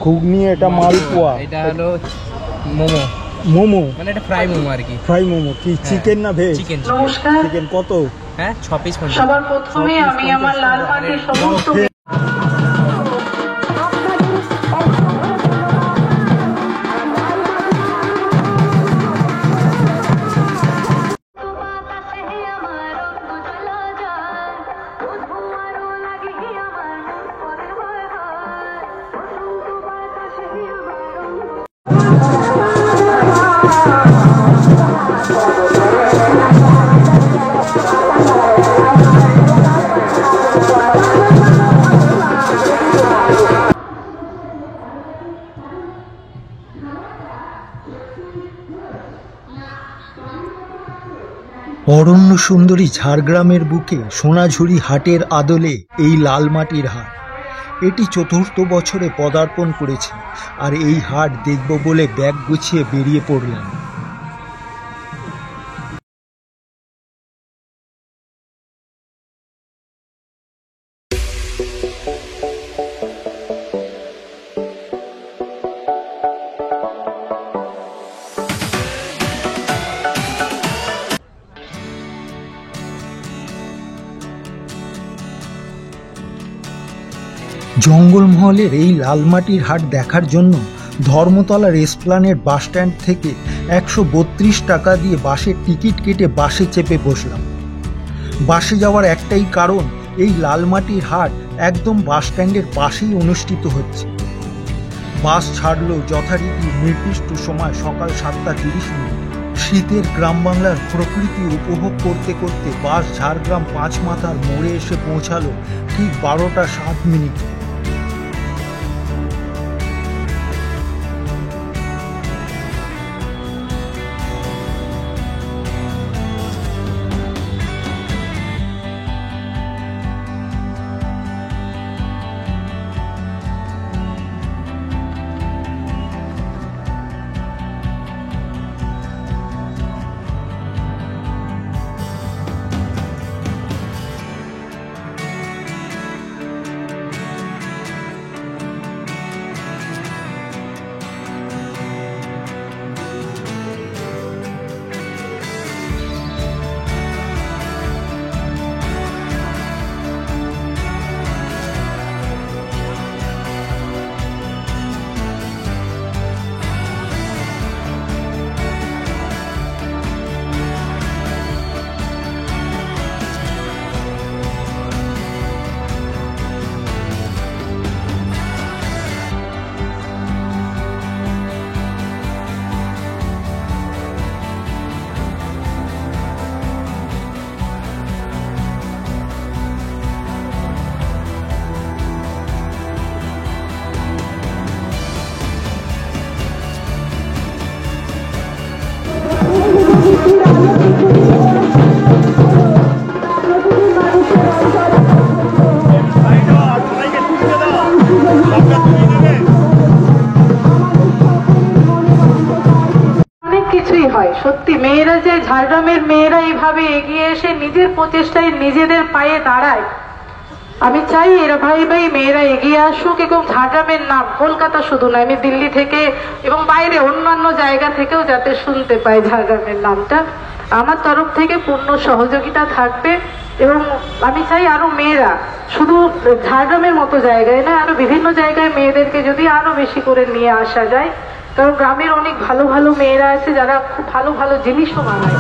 ঘুগনি, এটা মালপোয়া, এটা হলো মোমো। মোমো মানে এটা ফ্রাই মোমো আর কি। ফ্রাই মোমো কি চিকেন না ভেজ? চিকেন। চিকেন কত? হ্যাঁ 6 পিস। সবার প্রথমে আমি আমার লাল মাটির সমস্ত অরণ্য সুন্দরী ঝাড়গ্রামের বুকে সোনাঝুরি হাটের আদলে এই লাল মাটির হাট। এটি ৪র্থ বছরে পদার্পণ করেছে, আর এই হাট দেখব বলে ব্যাগ গুছিয়ে বেরিয়ে পড়লাম। জঙ্গলমহলের এই লালমাটির হাট দেখার জন্য ধর্মতলার এসপ্লানেড বাসস্ট্যান্ড থেকে ১৩২ টাকা দিয়ে বাসের টিকিট কেটে বাসে চেপে বসলাম। বাসে যাওয়ার একটাই কারণ, এই লালমাটির হাট একদম বাসস্ট্যান্ডের পাশেই অনুষ্ঠিত হচ্ছে। বাস ছাড়লো যথারীতি নির্দিষ্ট সময় সকাল ৭টা ৩০। শীতের গ্রাম বাংলার প্রকৃতি উপভোগ করতে করতে বাস ঝাড়গ্রাম ৫ মাথার মোড়ে এসে পৌঁছালো ঠিক ১২টা ৭। সত্যি মেয়েরা যে ঝাড়গ্রামের মেয়েরা এইভাবে এগিয়ে এসে নিজের প্রচেষ্টায় নিজেদের পায়ে দাঁড়ায়, আমি চাই এরা ভাই মেয়েরা এগিয়ে আসুক। এবং ঝাড়গ্রামের নাম কলকাতা শুধু নয়, আমি দিল্লি থেকে এবং বাইরে অন্যান্য জায়গা থেকেও যাতে শুনতে পাই ঝাড়গ্রামের নামটা। আমার তরফ থেকে পূর্ণ সহযোগিতা থাকবে। এবং আমি চাই আরো মেয়েরা শুধু ঝাড়গ্রামের মতো জায়গায় না, আরো বিভিন্ন জায়গায় মেয়েদেরকে যদি আরো বেশি করে নিয়ে আসা যায়, কারণ গ্রামের অনেক ভালো ভালো মেয়েরা আছে যারা খুব ভালো ভালো জিনিসও বানায়।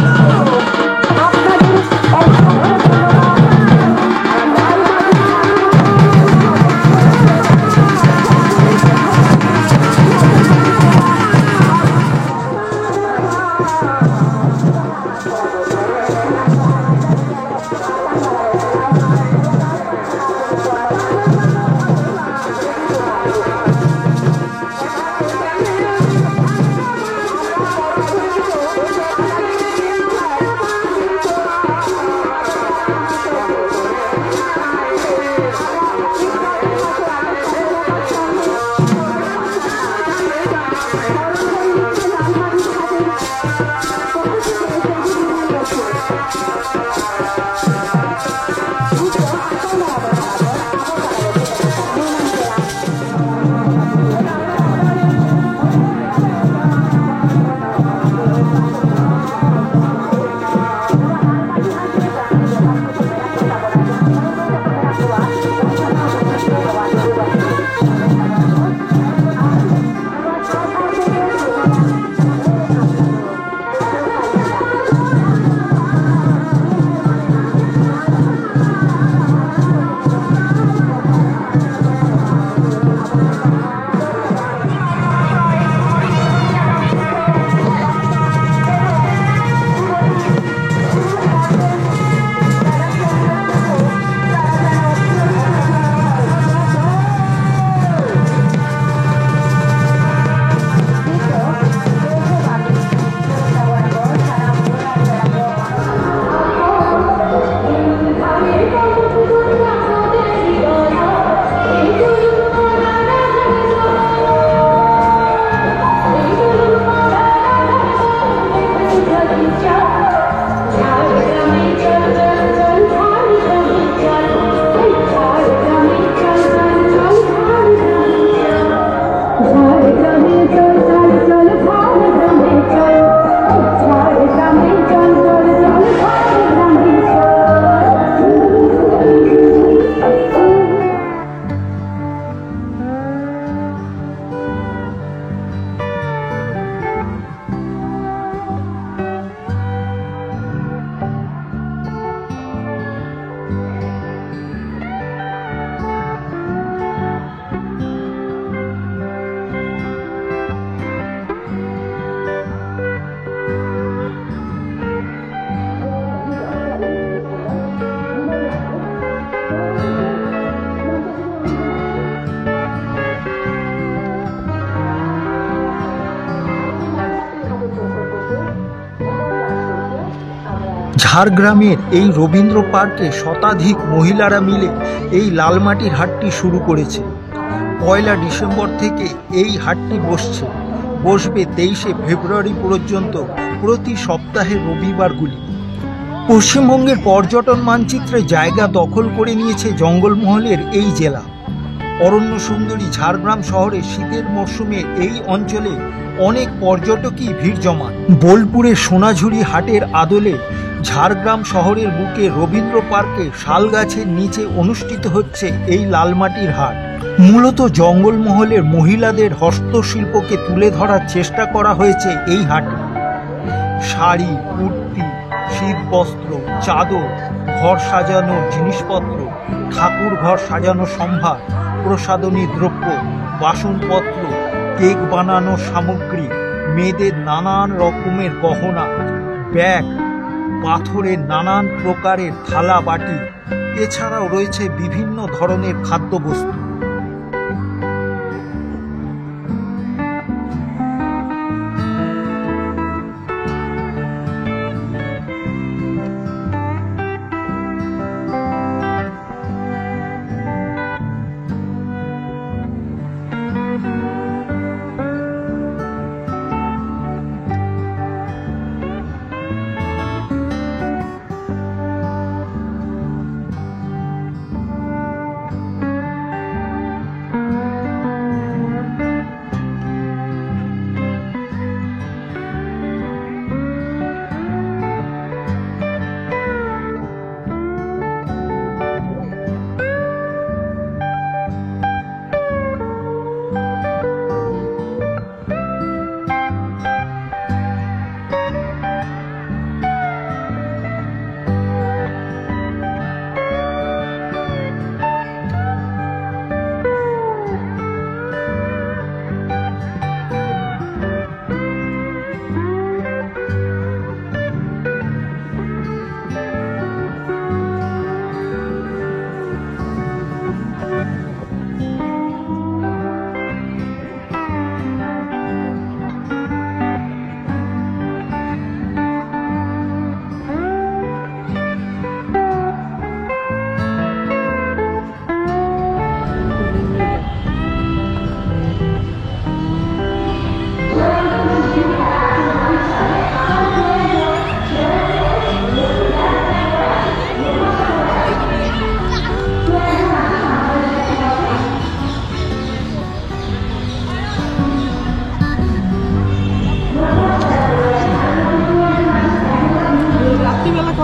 ঝাড়গ্রামের এই রবীন্দ্র পার্কে শতাধিক মহিলারা মিলে এই লালমাটির হাটটি শুরু করেছে। 1 ডিসেম্বর থেকে এই হাটটি বসবে 23শে ফেব্রুয়ারি পর্যন্ত প্রতি সপ্তাহের রবিবারগুলি। পশ্চিমবঙ্গের পর্যটন মানচিত্রে জায়গা দখল করে নিয়েছে জঙ্গলমহলের এই জেলা। অরণ্য সুন্দরী ঝাড়গ্রাম শহরে শীতের মরশুমে এই অঞ্চলে অনেক পর্যটকই ভিড় জমান। বোলপুরের সোনাঝুরি হাটের আদলে ঝাড়গ্রাম শহরের বুকে রবীন্দ্র পার্কে শাল গাছের নিচে অনুষ্ঠিত হচ্ছে এই লালমাটির হাট। মূলত জঙ্গলমহলের মহিলাদের হস্তশিল্পকে তুলে ধরার চেষ্টা করা হয়েছে এই হাটে। শাড়ি, কুর্তি, শীতবস্ত্র, চাদর, ঘর সাজানোর জিনিসপত্র, ঠাকুর ঘর সাজানো সম্ভার, প্রসাধনী দ্রব্য, বাসনপত্র, কেক বানানোর সামগ্রী, মেয়েদের নানান রকমের গহনা, ব্যাগ, পাথরের নানান প্রকারের থালা বাটি, এছাড়াও রয়েছে বিভিন্ন ধরনের খাদ্যবস্তু।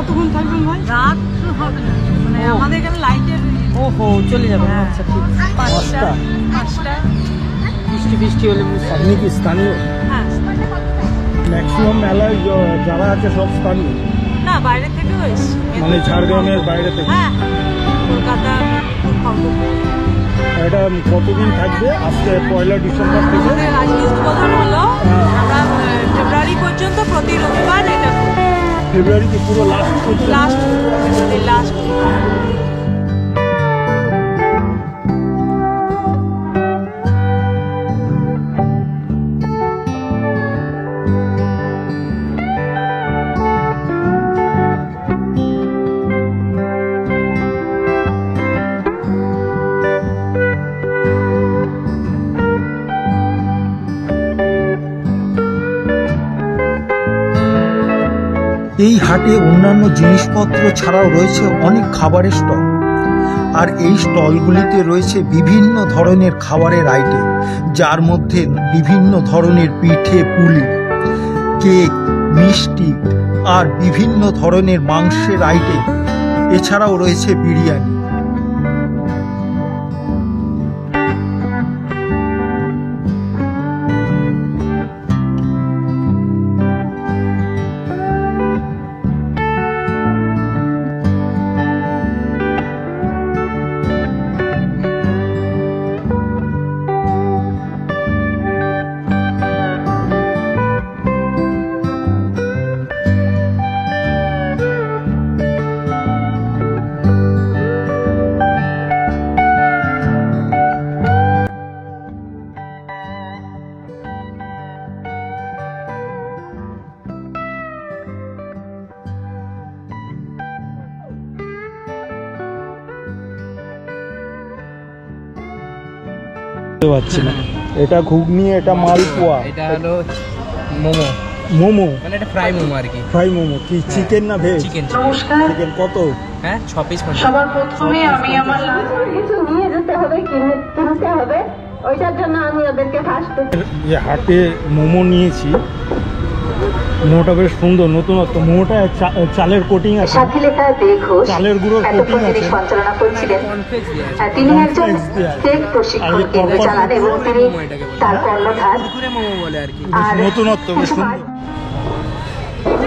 কতক্ষণ থাকবেন ভাই? রাত হবে না, মানে আমাদের এখানে লাইটের চলে যাবে। আচ্ছা ঠিক আছে। 5টা বৃষ্টি হলে আপনি কি স্থানীয়? হ্যাঁ, ম্যাক্সিমাম মেলায় যারা আছে সব স্থানীয়, না বাইরে থেকেও এসছে, মানে ঝাড়গ্রামের বাইরে থেকে। হ্যাঁ, কলকাতা, এটা কতদিন থাকবে? আজকে 1 ডিসেম্বর থেকে আমাদের আজকে উদ্বোধন হলো। আমরা ফেব্রুয়ারি পর্যন্ত প্রতি রবিবার এটা ফেব্রুয়ারি কি পুরো লাস্ট এই হাটে অন্যান্য জিনিসপত্র ছাড়াও রয়েছে অনেক খাবারের স্টল। আর এই স্টলগুলিতে রয়েছে বিভিন্ন ধরনের খাবারের আইটেম, যার মধ্যে বিভিন্ন ধরনের পিঠে পুলি, কেক, মিষ্টি আর বিভিন্ন ধরনের মাংসের আইটেম। এছাড়াও রয়েছে বিরিয়ানি। বুঝতে পারছি না। এটা ঘুগনি, এটা মালপোয়া, এটা হলো মোমো, মোমো মানে এটা ফ্রাই মোমো আর কি। ফ্রাই মোমো কি চিকেন না ভেজ? চিকেন। নমস্কার। চিকেন কত? হ্যাঁ 6 পিস। সবার প্রথমে আমি আমার কিছু নিয়ে যেতে হবে, কিনতে হবে, ওইটার জন্য আমি ওদেরকে ফার্স্টে হাটে মোমো নিয়েছি। মোমোটা বেশ সুন্দর, নতুনত্ব। মোমোটা চালের কোটিং আছে, সাথী লেখা দেখো চালের গুঁড়োর কোটিং আছে। সঞ্চালনা করছিলেন। কনফ্লেক্স দিয়ে আছে। তিনি একজন Complex দিয়ে আছে। স্টেট প্রশিক্ষণ কেন্দ্র চালান এবং তিনি তার কর্ণধার। পুকুরে মোমো বলে আর কি। আর নতুনত্ব বেশ সুন্দর।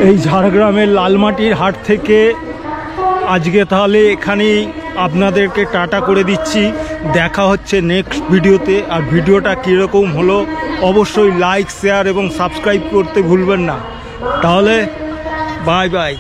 এই ঝাড়গ্রামের লালমাটির হাট থেকে আজকে তাহলে এখানেই আপনাদেরকে টাটা করে দিচ্ছি। দেখা হচ্ছে নেক্সট ভিডিওতে। আর ভিডিওটা কীরকম হলো অবশ্যই লাইক, শেয়ার এবং সাবস্ক্রাইব করতে ভুলবেন না। তাহলে বাই বাই।